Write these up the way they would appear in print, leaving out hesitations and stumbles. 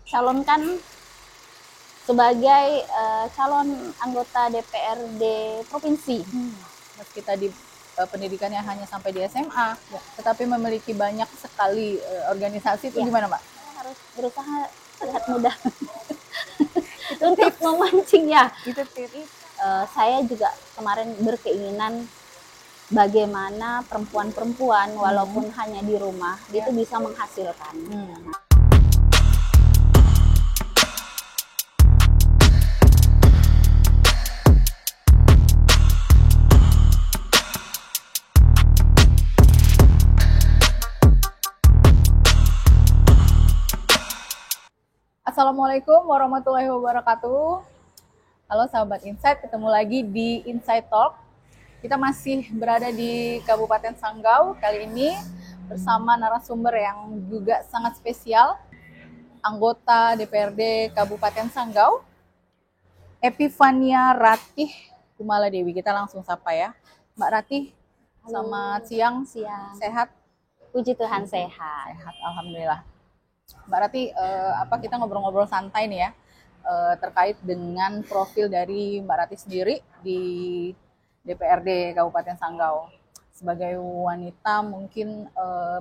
dicalonkan sebagai calon anggota DPRD provinsi. Meski tadi pendidikannya hanya sampai di SMA, tetapi memiliki banyak sekali organisasi itu gimana, Mbak? Harus berusaha terlihat mudah untuk memancingnya. Itu tips. Saya juga kemarin berkeinginan bagaimana perempuan-perempuan walaupun hanya di rumah itu bisa menghasilkan. Assalamualaikum warahmatullahi wabarakatuh. Halo sahabat Insight, ketemu lagi di Insight Talk. Kita masih berada di Kabupaten Sanggau kali ini bersama narasumber yang juga sangat spesial, anggota DPRD Kabupaten Sanggau, Epifania Ratih Kumaladewi. Kita langsung sapa ya. Mbak Ratih, selamat siang. Sehat? Puji Tuhan sehat. Sehat, alhamdulillah. Mbak Ratih, kita ngobrol-ngobrol santai nih ya, terkait dengan profil dari Mbak Ratih sendiri di DPRD Kabupaten Sanggau. Sebagai wanita, mungkin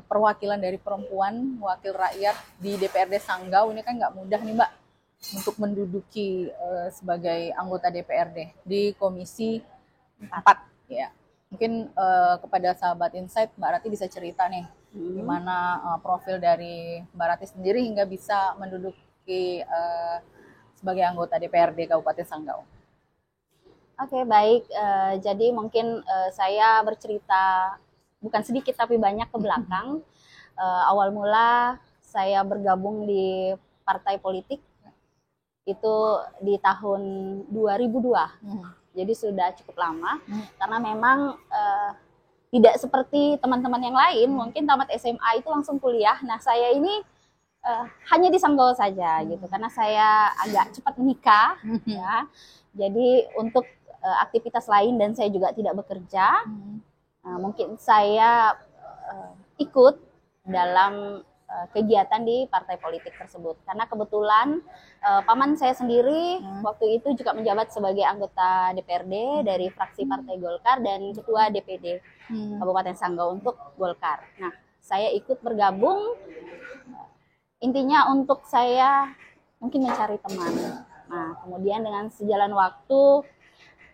perwakilan dari perempuan, wakil rakyat di DPRD Sanggau ini kan nggak mudah nih Mbak, untuk menduduki sebagai anggota DPRD di Komisi 4 ya. Mungkin kepada sahabat Insight, Mbak Ratih bisa cerita nih gimana profil dari Mbak Ratih sendiri hingga bisa menduduki sebagai anggota DPRD Kabupaten Sanggau. Oke, baik. Jadi mungkin saya bercerita bukan sedikit tapi banyak ke belakang. Awal mula saya bergabung di partai politik itu di tahun 2002. Jadi sudah cukup lama karena memang tidak seperti teman-teman yang lain, mungkin tamat SMA itu langsung kuliah. Nah, saya ini hanya di Sanggau saja gitu, karena saya agak cepat menikah, ya. Jadi untuk aktivitas lain dan saya juga tidak bekerja, mungkin saya ikut dalam kegiatan di partai politik tersebut. Karena kebetulan paman saya sendiri waktu itu juga menjabat sebagai anggota DPRD dari fraksi Partai Golkar dan ketua DPD Kabupaten Sanggau untuk Golkar. Nah, saya ikut bergabung, intinya untuk saya mungkin mencari teman. Nah, kemudian dengan sejalan waktu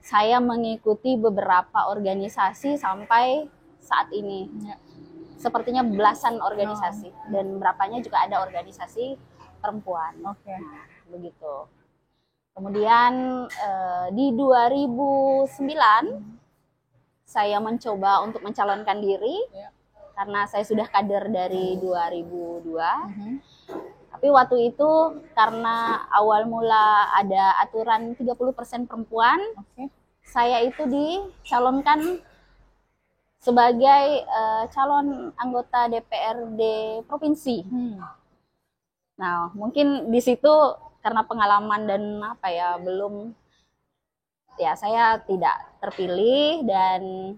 saya mengikuti beberapa organisasi sampai saat ini. Sepertinya belasan organisasi dan berapanya juga ada organisasi perempuan. Nah, begitu. Kemudian di 2009 saya mencoba untuk mencalonkan diri karena saya sudah kader dari 2002. Tapi waktu itu karena awal mula ada aturan 30% perempuan, saya itu dicalonkan sebagai calon anggota DPRD provinsi. Nah, mungkin di situ karena pengalaman dan belum, ya saya tidak terpilih dan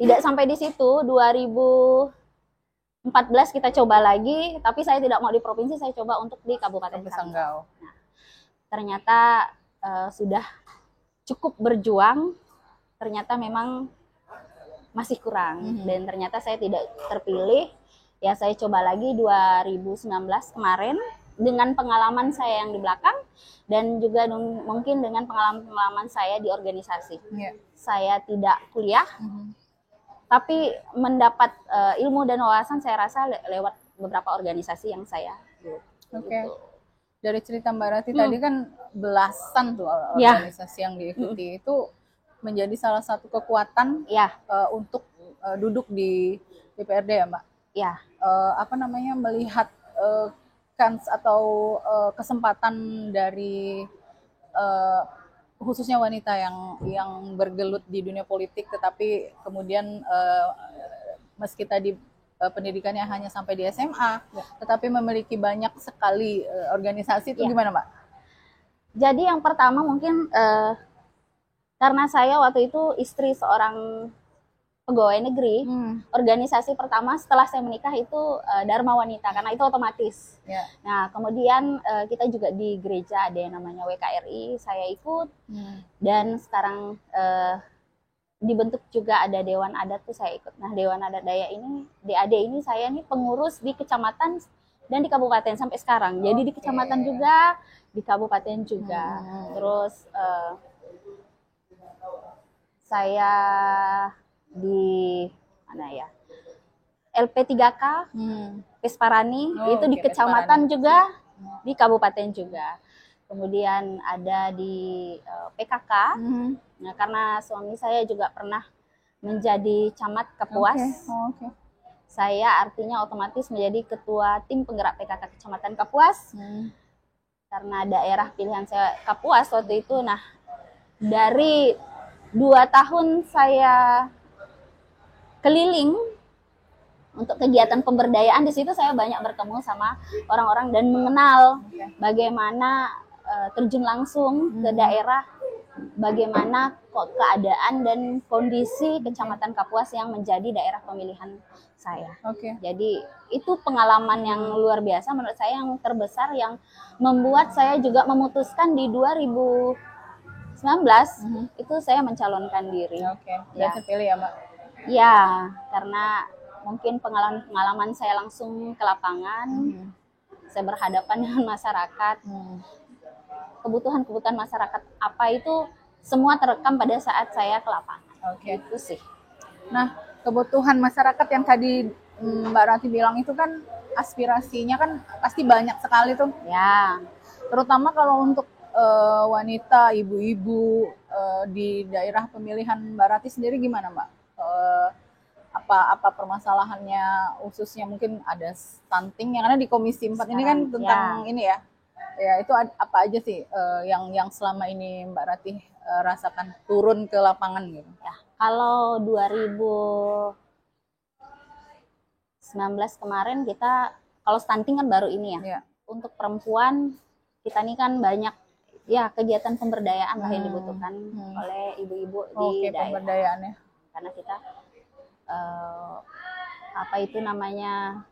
tidak sampai di situ. 2014 kita coba lagi, tapi saya tidak mau di provinsi, saya coba untuk di Kabupaten Sanggau. Nah, ternyata sudah cukup berjuang, ternyata memang masih kurang dan ternyata saya tidak terpilih. Ya, saya coba lagi 2019 kemarin dengan pengalaman saya yang di belakang dan juga mungkin dengan pengalaman saya di organisasi. Saya tidak kuliah, tapi mendapat ilmu dan wawasan saya rasa lewat beberapa organisasi yang saya gitu. Dari cerita Mbak Ratih tadi kan belasan tuh organisasi yang diikuti, itu menjadi salah satu kekuatan untuk duduk di DPRD ya Mbak? Ya. Melihat kans atau kesempatan dari khususnya wanita yang bergelut di dunia politik, tetapi kemudian meski tadi pendidikannya hanya sampai di SMA, tetapi memiliki banyak sekali organisasi itu gimana Mbak? Jadi yang pertama mungkin karena saya waktu itu istri seorang pegawai negeri. Organisasi pertama setelah saya menikah itu Dharma Wanita, karena itu otomatis. Nah, kemudian kita juga di gereja ada yang namanya WKRI, saya ikut. Dan sekarang dibentuk juga ada Dewan Adat tuh saya ikut. Nah, Dewan Adat Dayak ini, DAD ini saya nih pengurus di kecamatan dan di kabupaten sampai sekarang. Jadi di kecamatan juga, di kabupaten juga. Terus saya di mana ya? LP3K, Pesparani, itu di kecamatan juga, di kabupaten juga. Kemudian ada di PKK, nah, karena suami saya juga pernah menjadi camat Kapuas. Saya artinya otomatis menjadi ketua tim penggerak PKK Kecamatan Kapuas. Karena daerah pilihan saya Kapuas waktu itu. Nah, dari 2 tahun saya keliling untuk kegiatan pemberdayaan, di situ saya banyak bertemu sama orang-orang dan mengenal bagaimana terjun langsung ke daerah, bagaimana keadaan dan kondisi Kecamatan Kapuas yang menjadi daerah pemilihan saya. Jadi itu pengalaman yang luar biasa menurut saya, yang terbesar, yang membuat saya juga memutuskan di 2019 itu saya mencalonkan diri. Ya, terpilih ya, Mbak? Ya, karena mungkin pengalaman saya langsung ke lapangan, saya berhadapan dengan masyarakat, kebutuhan masyarakat apa itu semua terekam pada saat saya ke lapangan. Itu sih. Nah, kebutuhan masyarakat yang tadi Mbak Rati bilang itu kan aspirasinya kan pasti banyak sekali tuh. Ya. Terutama kalau untuk wanita, ibu-ibu di daerah pemilihan Mbak Rati sendiri gimana, Mbak? Apa permasalahannya, khususnya mungkin ada stunting yang ada di Komisi 4 ini kan tentang ini ya. Ya, itu apa aja sih yang selama ini Mbak Rati rasakan turun ke lapangan gitu? Ya, kalau 2019 kemarin kita, kalau stunting kan baru ini ya. Untuk perempuan kita ini kan banyak ya kegiatan pemberdayaan lah yang dibutuhkan oleh ibu-ibu di daerah. Pemberdayaannya. Karena kita apa itu namanya,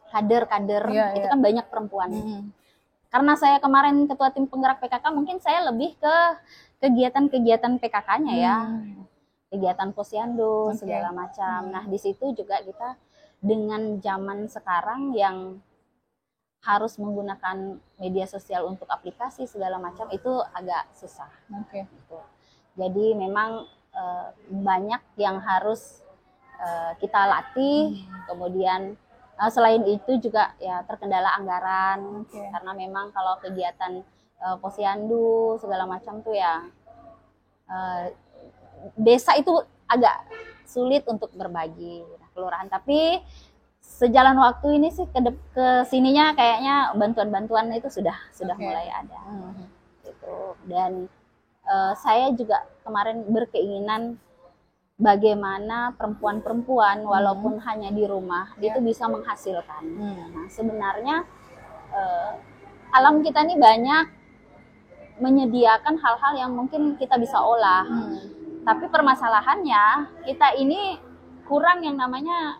kader-kader itu kan banyak perempuan. Karena saya kemarin ketua tim penggerak PKK, mungkin saya lebih ke kegiatan-kegiatan PKK-nya ya, kegiatan posyandu segala macam. Nah, di situ juga kita dengan zaman sekarang yang harus menggunakan media sosial untuk aplikasi segala macam, itu agak susah. Gitu. Jadi memang banyak yang harus kita latih. Kemudian selain itu juga ya terkendala anggaran, karena memang kalau kegiatan posyandu segala macam tuh ya desa itu agak sulit untuk berbagi kelurahan. Tapi sejalan waktu ini sih ke sininya kayaknya bantuan-bantuan itu sudah mulai ada. Gitu. Dan saya juga kemarin berkeinginan bagaimana perempuan-perempuan walaupun hanya di rumah itu bisa menghasilkan. Nah, sebenarnya alam kita ini banyak menyediakan hal-hal yang mungkin kita bisa olah. Tapi permasalahannya kita ini kurang yang namanya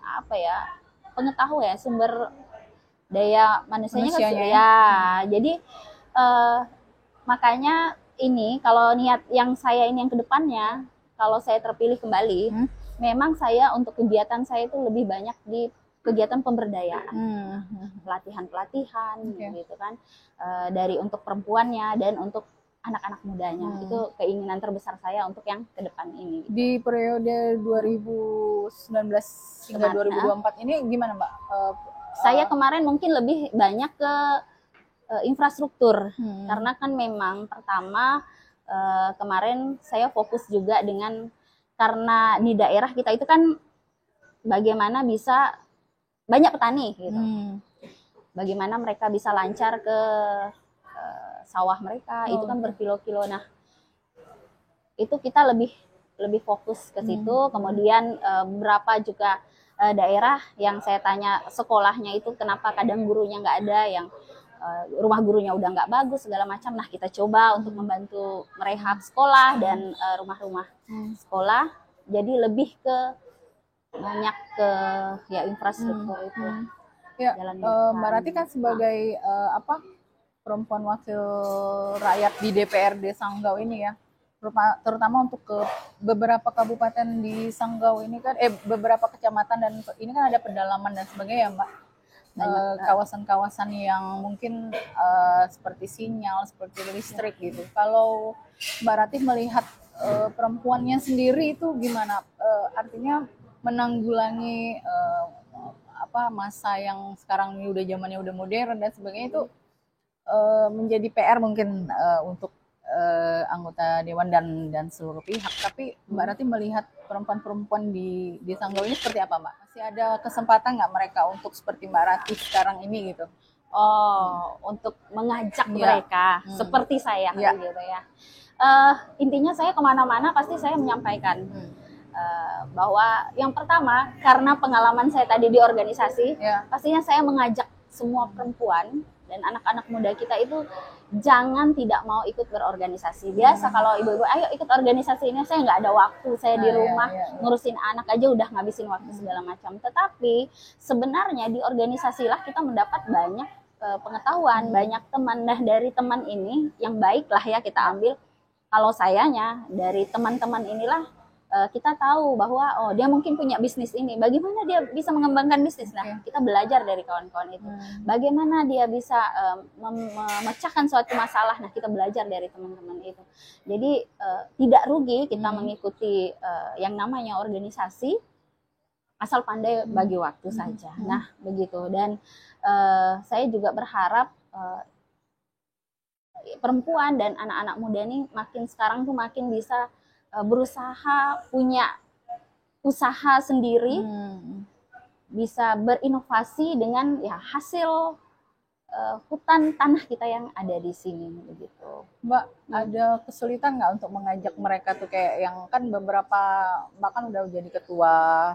apa ya, pengetahuan ya, sumber daya manusianya kan ya. Jadi makanya ini kalau niat yang saya ini yang kedepannya, kalau saya terpilih kembali, memang saya untuk kegiatan saya itu lebih banyak di kegiatan pemberdayaan, pelatihan-pelatihan, gitu kan, dari untuk perempuannya dan untuk anak-anak mudanya. Itu keinginan terbesar saya untuk yang ke depan ini. Di periode 2019 hingga 2024 ini gimana, Mbak? Saya kemarin mungkin lebih banyak ke infrastruktur, karena kan memang pertama kemarin saya fokus juga dengan, karena di daerah kita itu kan bagaimana bisa banyak petani gitu, bagaimana mereka bisa lancar ke sawah mereka, itu kan berkilo-kilo. Nah, itu kita lebih fokus ke situ. Kemudian berapa juga daerah yang saya tanya sekolahnya itu kenapa kadang gurunya nggak ada, yang rumah gurunya udah nggak bagus segala macam. Nah, kita coba untuk membantu merehab sekolah dan rumah-rumah sekolah. Jadi lebih ke banyak ke ya infrastruktur itu. Ya, Mbak Rati kan sebagai perempuan wakil rakyat di DPRD Sanggau ini ya, terutama untuk ke beberapa kabupaten di Sanggau ini kan, beberapa kecamatan dan ini kan ada pedalaman dan sebagainya ya Mbak. Kawasan-kawasan yang mungkin seperti sinyal, seperti listrik gitu. Kalau Mbak Rati melihat perempuannya sendiri itu gimana? Artinya menanggulangi masa yang sekarang ini udah zamannya udah modern dan sebagainya itu menjadi PR mungkin untuk anggota dewan dan seluruh pihak. Tapi Mbak Rati melihat perempuan-perempuan di Sanggau ini seperti apa Mbak? Masih ada kesempatan nggak mereka untuk seperti Mbak Rati sekarang ini gitu? Untuk mengajak mereka seperti saya gitu ya. Intinya saya kemana-mana pasti saya menyampaikan bahwa yang pertama karena pengalaman saya tadi di organisasi, pastinya saya mengajak semua perempuan dan anak-anak muda kita itu jangan tidak mau ikut berorganisasi. Biasa kalau ibu-ibu ayo ikut organisasi ini, saya nggak ada waktu, saya di rumah ngurusin anak aja udah ngabisin waktu segala macam. Tetapi sebenarnya di organisasi lah kita mendapat banyak pengetahuan, banyak teman. Nah, dari teman ini yang baik lah ya kita ambil. Kalau sayanya dari teman-teman inilah kita tahu bahwa dia mungkin punya bisnis ini, bagaimana dia bisa mengembangkan bisnis. Nah, kita belajar dari kawan-kawan itu, bagaimana dia bisa memecahkan suatu masalah. Nah, kita belajar dari teman-teman itu. Jadi tidak rugi kita mengikuti yang namanya organisasi, asal pandai bagi waktu saja. Nah, begitu. Dan saya juga berharap perempuan dan anak-anak muda ini makin sekarang tuh makin bisa berusaha punya usaha sendiri, bisa berinovasi dengan ya hasil hutan tanah kita yang ada di sini begitu. Mbak, ada kesulitan nggak untuk mengajak mereka tuh kayak yang kan beberapa bahkan udah jadi ketua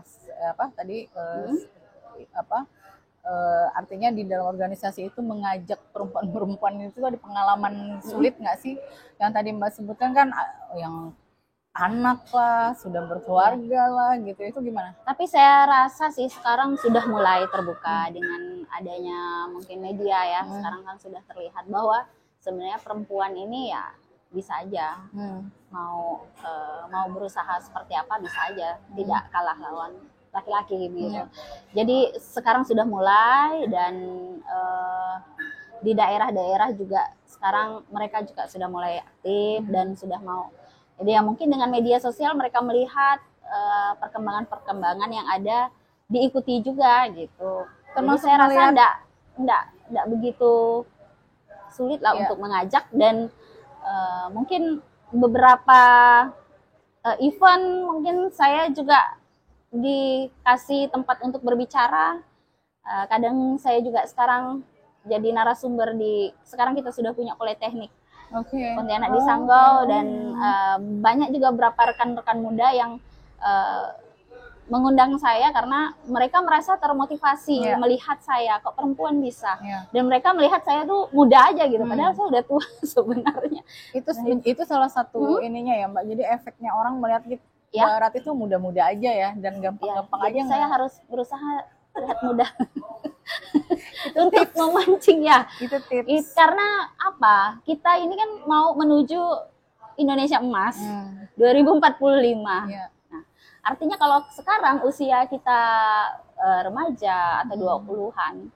artinya di dalam organisasi itu mengajak perempuan-perempuan itu ada pengalaman sulit nggak sih? Yang tadi Mbak sebutkan kan yang anak lah, sudah berkeluarga lah gitu, itu gimana? Tapi saya rasa sih sekarang sudah mulai terbuka dengan adanya mungkin media ya. Sekarang kan sudah terlihat bahwa sebenarnya perempuan ini ya bisa aja mau berusaha seperti apa bisa aja, tidak kalah lawan laki-laki gitu. Jadi sekarang sudah mulai dan di daerah-daerah juga sekarang mereka juga sudah mulai aktif dan sudah mau. Jadi ya mungkin dengan media sosial mereka melihat perkembangan-perkembangan yang ada diikuti juga gitu. Termasuk saya rasa enggak begitu sulit lah untuk mengajak dan mungkin beberapa event mungkin saya juga dikasih tempat untuk berbicara. Kadang saya juga sekarang jadi narasumber sekarang kita sudah punya politeknik. Pontianak di Sanggau dan banyak juga beberapa rekan-rekan muda yang mengundang saya karena mereka merasa termotivasi melihat saya kok perempuan bisa dan mereka melihat saya tuh muda aja gitu padahal saya udah tua sebenarnya. Itu salah satu ininya ya Mbak, jadi efeknya orang melihat Mbak Rati tuh muda-muda aja ya dan gampang-gampang aja. Saya harus berusaha terlihat muda untuk memancing ya. Itu tips. Karena apa? Kita ini kan mau menuju Indonesia Emas 2045. Nah, artinya kalau sekarang usia kita remaja atau 20-an.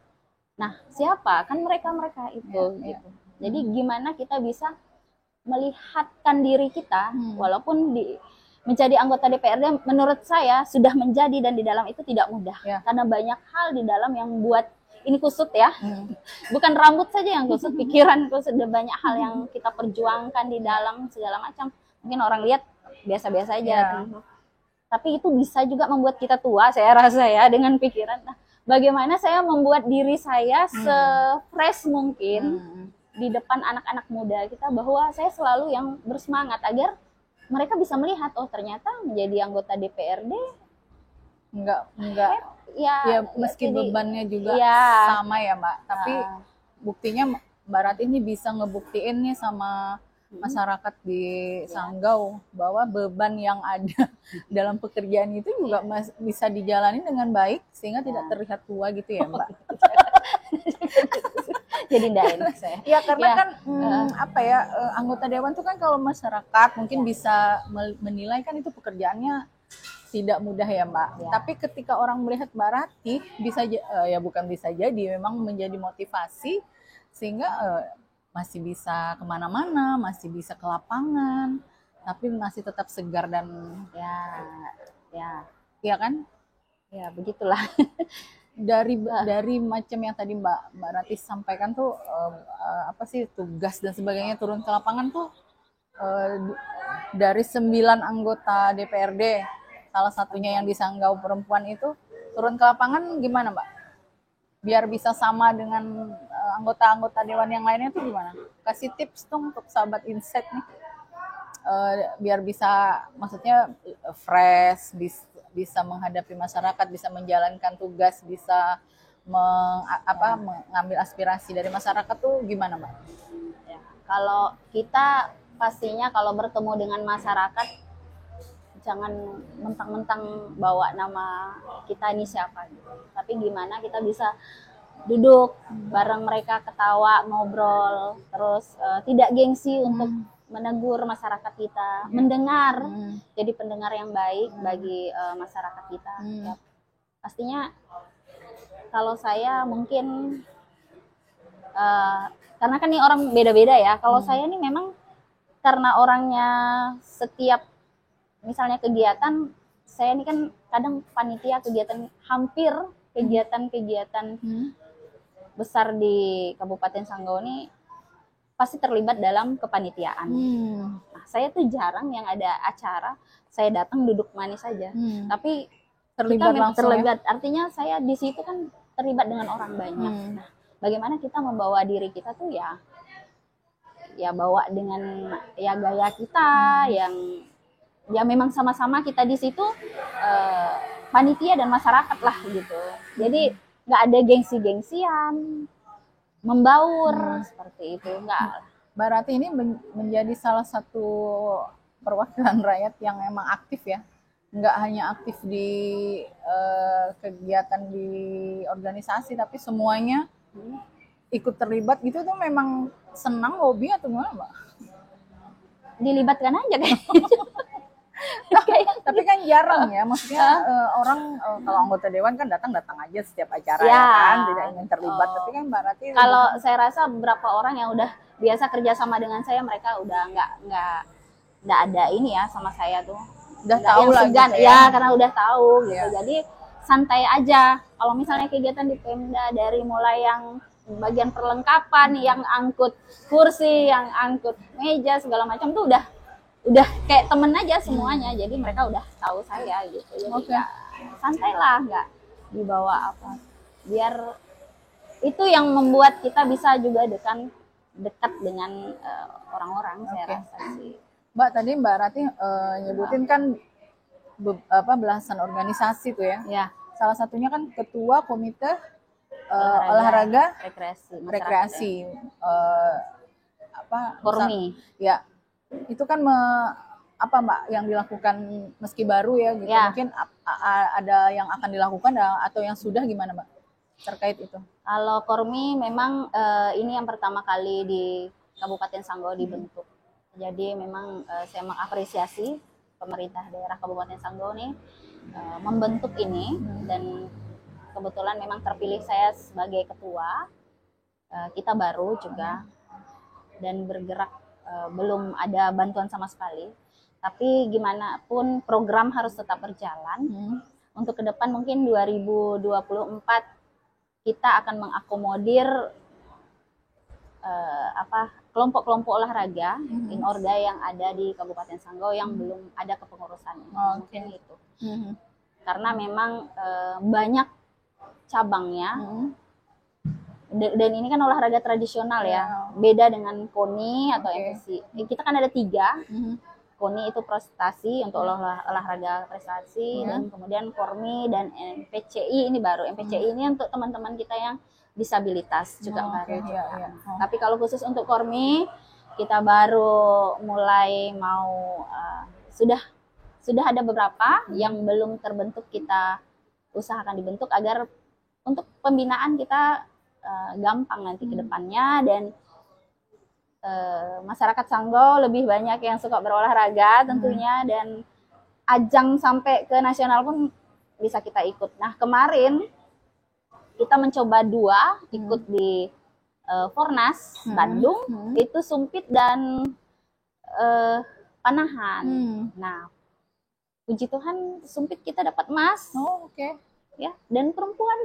Nah, siapa? Kan mereka-mereka itu gitu. Jadi gimana kita bisa melihatkan diri kita walaupun menjadi anggota DPRD menurut saya sudah menjadi dan di dalam itu tidak mudah karena banyak hal di dalam yang buat ini kusut ya, bukan rambut saja yang kusut, pikiran kusut, ada banyak hal yang kita perjuangkan di dalam segala macam. Mungkin orang lihat biasa-biasa aja, tapi itu bisa juga membuat kita tua. Saya rasa ya dengan pikiran. Nah, bagaimana saya membuat diri saya se-fresh mungkin di depan anak-anak muda kita bahwa saya selalu yang bersemangat agar mereka bisa melihat ternyata menjadi anggota DPRD enggak ya meski bebannya juga sama ya Mbak, tapi buktinya Mbak Rati ini bisa ngebuktiin nih sama masyarakat di Sanggau bahwa beban yang ada dalam pekerjaan itu juga bisa dijalani dengan baik sehingga tidak terlihat tua gitu ya Mbak. Jadi enggak enak saya. Ya karena kan apa ya, anggota dewan tuh kan kalau masyarakat mungkin bisa menilai kan itu pekerjaannya tidak mudah ya Mbak. Tapi ketika orang melihat Mbak Rati bisa ya bukan bisa jadi memang menjadi motivasi sehingga masih bisa kemana-mana, masih bisa ke lapangan, tapi masih tetap segar dan ya kan? Ya begitulah. Dari macam yang tadi Mbak Rati sampaikan tuh apa sih tugas dan sebagainya turun ke lapangan tuh dari 9 anggota DPRD salah satunya yang di Sanggau perempuan itu turun ke lapangan gimana Mbak? Biar bisa sama dengan anggota-anggota dewan yang lainnya tuh gimana? Kasih tips dong untuk sahabat Insight nih. Biar bisa maksudnya fresh, bisa menghadapi masyarakat, bisa menjalankan tugas, bisa mengambil aspirasi dari masyarakat tuh gimana Mbak? Ya, kalau kita pastinya kalau bertemu dengan masyarakat jangan mentang-mentang bawa nama kita ini siapa gitu. Tapi gimana kita bisa duduk bareng mereka, ketawa, ngobrol, terus tidak gengsi untuk menegur masyarakat kita, mendengar, jadi pendengar yang baik bagi masyarakat kita. Ya, pastinya kalau saya mungkin karena kan nih orang beda-beda ya. Kalau saya nih memang karena orangnya setiap misalnya kegiatan, saya ini kan kadang panitia kegiatan, hampir kegiatan-kegiatan besar di Kabupaten Sanggau ini pasti terlibat dalam kepanitiaan. Nah, saya tuh jarang yang ada acara, saya datang duduk manis saja. Tapi terlibat, artinya saya di situ kan terlibat dengan orang banyak. Nah, bagaimana kita membawa diri kita tuh ya bawa dengan ya gaya kita yang ya memang sama-sama kita di situ panitia dan masyarakat lah gitu. Jadi nggak ada gengsi-gengsian, membaur seperti itu, enggak. Mbak Rati ini menjadi salah satu perwakilan rakyat yang emang aktif ya, nggak hanya aktif di kegiatan di organisasi tapi semuanya ikut terlibat gitu tuh memang senang, hobi atau gimana Mbak? Dilibatkan aja tapi kan jarang ya, maksudnya orang kalau anggota dewan kan datang aja setiap acara ya kan, tidak ingin terlibat. Tapi kan Mbak Rati kalau saya rasa beberapa orang yang udah biasa kerja sama dengan saya, mereka udah nggak ada ini ya sama saya tuh, udah tahu lah segan gitu ya karena udah tahu gitu. Jadi santai aja. Kalau misalnya kegiatan di Pemda dari mulai yang bagian perlengkapan, yang angkut kursi, yang angkut meja segala macam tuh udah kayak temen aja semuanya. Jadi mereka udah tahu saya gitu. Jadi ya, santai lah, nggak dibawa apa. Biar itu yang membuat kita bisa juga dekat dengan orang-orang, saya rasa sih. Mbak, tadi Mbak Rati nyebutin kan belasan organisasi tuh ya. Ya. Salah satunya kan ketua komite olahraga rekreasi Kormi. Ya. Itu kan apa Mbak yang dilakukan meski baru ya gitu. Ya. Mungkin ada yang akan dilakukan atau yang sudah gimana Mbak terkait itu? Kalau Kormi memang ini yang pertama kali di Kabupaten Sanggau dibentuk. Jadi memang saya mengapresiasi pemerintah daerah Kabupaten Sanggau nih membentuk ini dan kebetulan memang terpilih saya sebagai ketua. Kita baru juga dan bergerak belum ada bantuan sama sekali. Tapi gimana pun program harus tetap berjalan. Untuk ke depan mungkin 2024 kita akan mengakomodir kelompok-kelompok olahraga Inorda yang ada di Kabupaten Sanggau yang belum ada kepengurusan. Mungkin itu. Karena memang banyak cabangnya. Dan ini kan olahraga tradisional ya, beda dengan KONI atau MPC. Kita kan ada 3. KONI itu prestasi untuk olahraga prestasi, dan kemudian KORMI dan MPCI ini baru. MPCI ini untuk teman-teman kita yang disabilitas juga baru Oke, juga. iya. Tapi kalau khusus untuk Kormi, kita baru mulai mau sudah ada beberapa yang belum terbentuk, kita usahakan dibentuk agar untuk pembinaan kita gampang nanti ke depannya, dan masyarakat Sanggau lebih banyak yang suka berolahraga tentunya, dan ajang sampai ke nasional pun bisa kita ikut. Nah, kemarin kita mencoba 2 ikut di Fornas Bandung, itu sumpit dan panahan. Nah, puji Tuhan sumpit kita dapat emas. Oke. Ya, dan perempuan.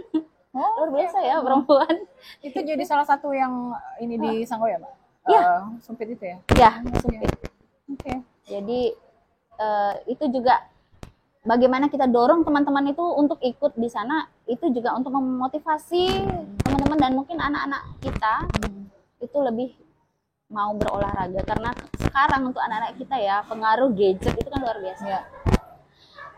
Luar Oke. biasa ya perempuan. Itu jadi salah satu yang ini di Sanggau ya, Mbak? Iya. Sumpit itu ya? Ya, sumpit. Oke. Jadi itu juga bagaimana kita dorong teman-teman itu untuk ikut di sana, itu juga untuk memotivasi teman-teman dan mungkin anak-anak kita itu lebih mau berolahraga, karena sekarang untuk anak-anak kita ya pengaruh gadget itu kan luar biasa. Ya.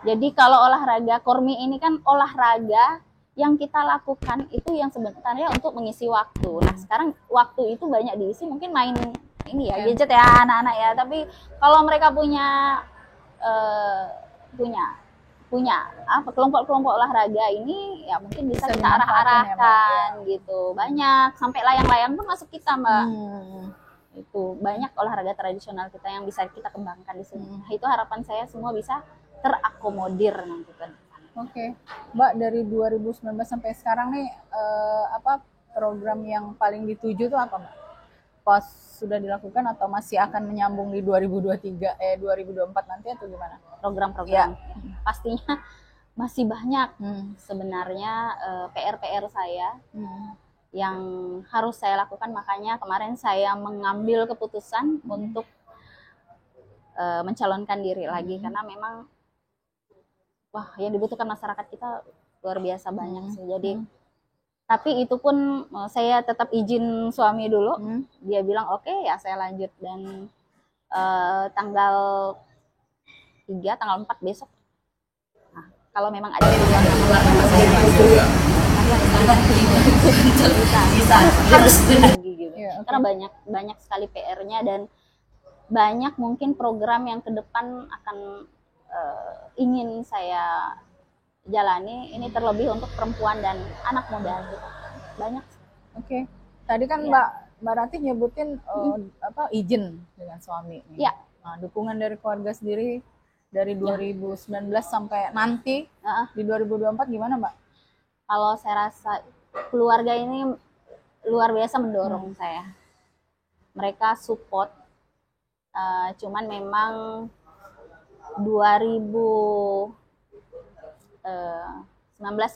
Jadi kalau olahraga Kormi ini kan olahraga yang kita lakukan itu yang sebenarnya untuk mengisi waktu. Nah, sekarang waktu itu banyak diisi mungkin main ini ya, gadget ya anak-anak ya. Tapi kalau mereka punya apa kelompok-kelompok olahraga ini ya mungkin bisa kita arah-arahkan ya, gitu. Banyak sampai layang-layang pun masuk kita, Mbak. Itu banyak olahraga tradisional kita yang bisa kita kembangkan di sini. Nah, itu harapan saya semua bisa terakomodir nanti kan. Oke. Mbak, dari 2019 sampai sekarang nih apa program yang paling dituju tuh apa, Mbak? Pas sudah dilakukan atau masih akan menyambung di 2024 nanti atau gimana? Program-program pastinya masih banyak sebenarnya PR-PR saya yang harus saya lakukan, makanya kemarin saya mengambil keputusan untuk mencalonkan diri lagi, karena memang yang dibutuhkan masyarakat kita luar biasa banyak sih. Jadi tapi itu pun saya tetap izin suami dulu. Dia bilang oke, ya saya lanjut, dan tanggal 3, tanggal 4 besok. Nah, kalau memang ada peluang harus lagi gitu. Karena banyak sekali PR-nya, dan banyak mungkin program yang ke depan akan ingin saya jalani, ini terlebih untuk perempuan dan anak muda gitu. Banyak. Oke. Tadi kan Mbak Rati nyebutin izin dengan suami. Iya. Nah, dukungan dari keluarga sendiri dari 2019 sampai nanti di 2024 gimana, Mbak? Kalau saya rasa keluarga ini luar biasa mendorong saya. Mereka support. Cuman memang 2019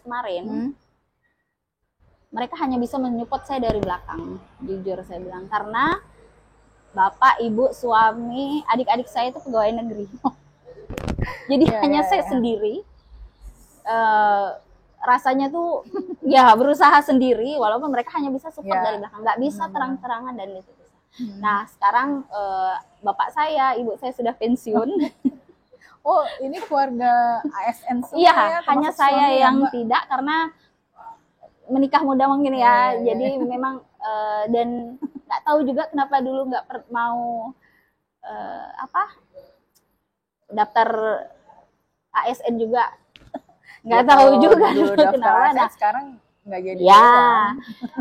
kemarin mereka hanya bisa menyupport saya dari belakang, jujur saya bilang, karena bapak, ibu, suami, adik-adik saya itu pegawai negeri. Jadi hanya saya sendiri, rasanya tuh ya berusaha sendiri, walaupun mereka hanya bisa support dari belakang, nggak bisa terang-terangan dan itu. Nah, sekarang bapak saya, ibu saya sudah pensiun. Oh, ini keluarga ASN semua ya? Hanya saya yang tidak, karena menikah muda mungkin ya. Jadi memang dan nggak tahu juga kenapa dulu nggak mau daftar ASN juga. Nggak tahu juga dulu kenapa. Nah, sekarang nggak jadi.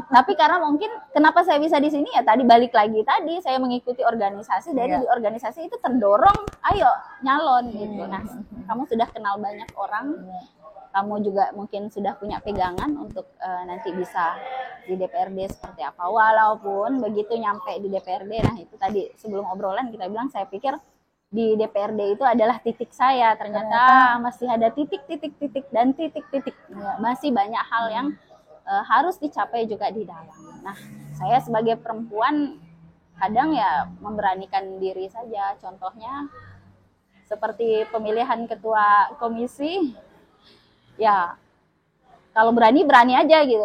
Tapi karena mungkin kenapa saya bisa di sini ya, tadi balik lagi tadi saya mengikuti organisasi, dari di organisasi itu terdorong ayo nyalon gitu. Nah, kamu sudah kenal banyak orang, kamu juga mungkin sudah punya pegangan untuk nanti bisa di DPRD seperti apa. Walaupun begitu nyampe di DPRD, nah itu tadi sebelum obrolan kita bilang, saya pikir di DPRD itu adalah titik saya, ternyata masih ada titik-titik dan titik-titik. Masih banyak hal yang harus dicapai juga di dalam. Nah, saya sebagai perempuan kadang ya memberanikan diri saja. Contohnya seperti pemilihan ketua komisi, ya kalau berani aja gitu.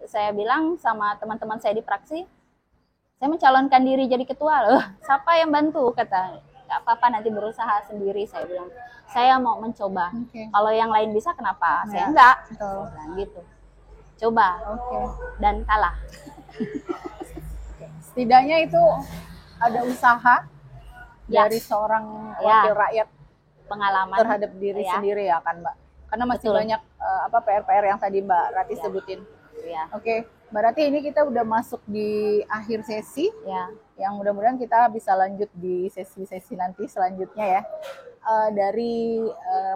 Saya bilang sama teman-teman saya di fraksi, saya mencalonkan diri jadi ketua loh. Siapa yang bantu? Kata, nggak apa-apa, nanti berusaha sendiri. Saya bilang, saya mau mencoba. Kalau yang lain bisa, kenapa saya enggak? Nah, gitu. coba Oke. dan kalah. Setidaknya itu ada usaha Ya. dari seorang Ya. wakil rakyat Pengalaman terhadap diri ya. sendiri ya kan Mbak? Karena masih Betul. banyak PR-PR yang tadi Mbak Rati Ya. sebutin. Ya. Oke, Mbak Rati, ini kita udah masuk di akhir sesi. Ya. Yang mudah-mudahan kita bisa lanjut di sesi-sesi nanti selanjutnya ya. Dari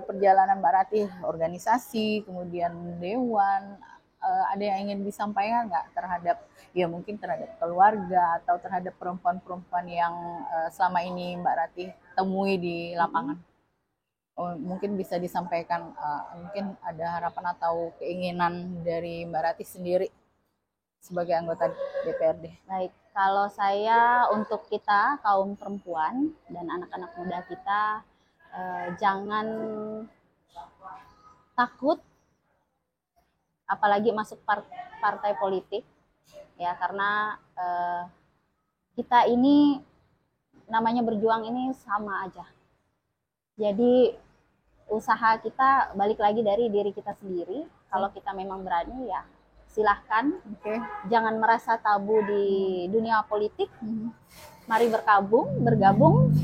perjalanan Mbak Rati, organisasi, kemudian dewan, ada yang ingin disampaikan nggak terhadap, ya mungkin terhadap keluarga atau terhadap perempuan-perempuan yang selama ini Mbak Rati temui di lapangan? Mungkin bisa disampaikan, mungkin ada harapan atau keinginan dari Mbak Rati sendiri sebagai anggota DPRD. Baik, kalau saya untuk kita kaum perempuan dan anak-anak muda kita, jangan takut apalagi masuk partai politik ya, karena kita ini namanya berjuang ini sama aja. Jadi usaha kita balik lagi dari diri kita sendiri. Kalau kita memang berani ya silahkan. Oke. Jangan merasa tabu di dunia politik. Mari bergabung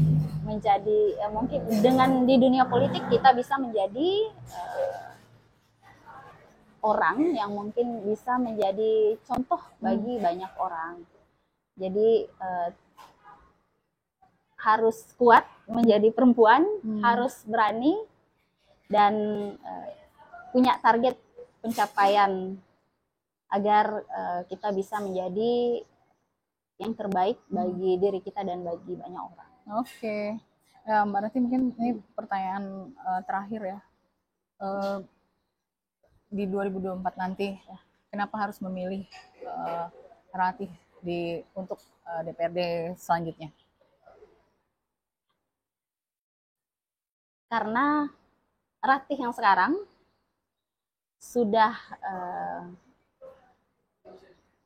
menjadi mungkin dengan di dunia politik kita bisa menjadi orang yang mungkin bisa menjadi contoh bagi banyak orang. Jadi harus kuat menjadi perempuan, harus berani dan punya target pencapaian agar kita bisa menjadi yang terbaik bagi diri kita dan bagi banyak orang. Oke. Ya, Mbak Rati, mungkin ini pertanyaan terakhir ya. Di 2024 nanti, kenapa harus memilih Rati untuk DPRD selanjutnya? Karena Ratih yang sekarang sudah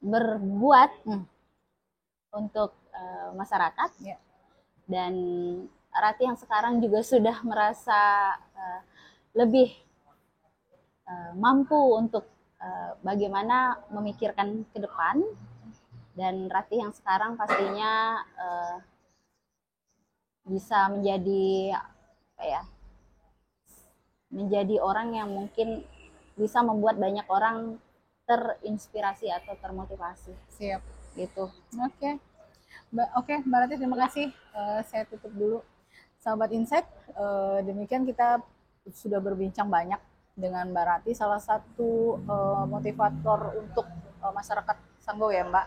berbuat untuk masyarakat, dan Ratih yang sekarang juga sudah merasa lebih mampu untuk bagaimana memikirkan ke depan, dan Ratih yang sekarang pastinya bisa menjadi menjadi orang yang mungkin bisa membuat banyak orang terinspirasi atau termotivasi. Siap. Gitu. Oke. Mbak Rati, terima kasih. Saya tutup dulu. Sahabat Insight, demikian kita sudah berbincang banyak dengan Mbak Rati, salah satu motivator untuk masyarakat Sanggau ya Mbak.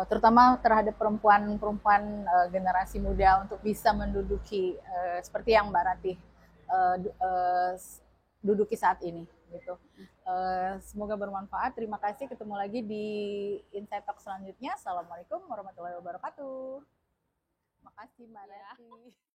Terutama terhadap perempuan-perempuan generasi muda untuk bisa menduduki seperti yang Mbak Rati duduki saat ini gitu. Semoga bermanfaat. Terima kasih, ketemu lagi di Insight Talk selanjutnya. Assalamualaikum warahmatullahi wabarakatuh. Makasih Mbak Rati.